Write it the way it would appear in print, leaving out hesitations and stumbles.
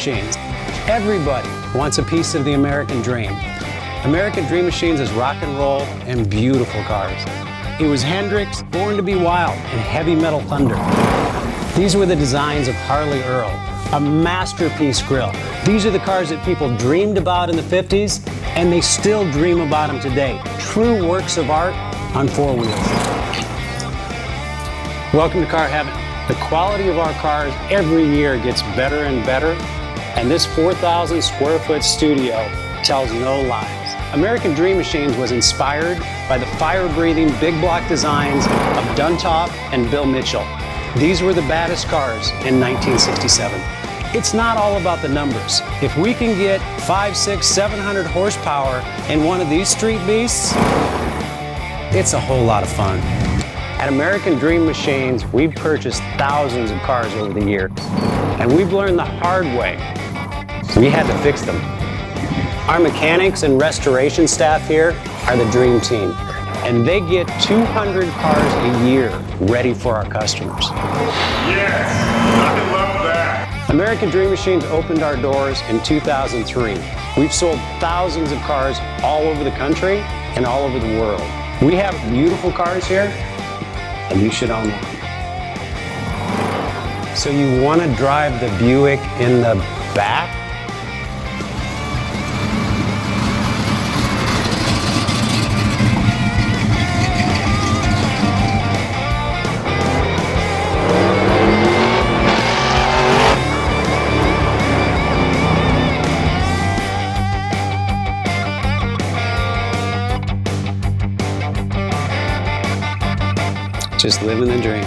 Machines. Everybody wants a piece of the American dream. American Dream Machines is rock and roll and beautiful cars. It was Hendrix, Born to be Wild, and Heavy Metal Thunder. These were the designs of Harley Earl, a masterpiece grille. These are the cars that people dreamed about in the 50s, and they still dream about them today. True works of art on four wheels. Welcome to Car Heaven. The quality of our cars every year gets better and better, and this 4,000 square foot studio tells no lies. American Dream Machines was inspired by the fire-breathing big block designs of Duntop and Bill Mitchell. These were the baddest cars in 1967. It's not all about the numbers. If we can get 500, 600, 700 horsepower in one of these street beasts, it's a whole lot of fun. At American Dream Machines, we've purchased thousands of cars over the years, and we've learned the hard way. We had to fix them. Our mechanics and restoration staff here are the dream team, and they get 200 cars a year ready for our customers. Yes, I love that. American Dream Machines opened our doors in 2003. We've sold thousands of cars all over the country and all over the world. We have beautiful cars here, and you should own one. So you want to drive the Buick in the back? Just living the dream.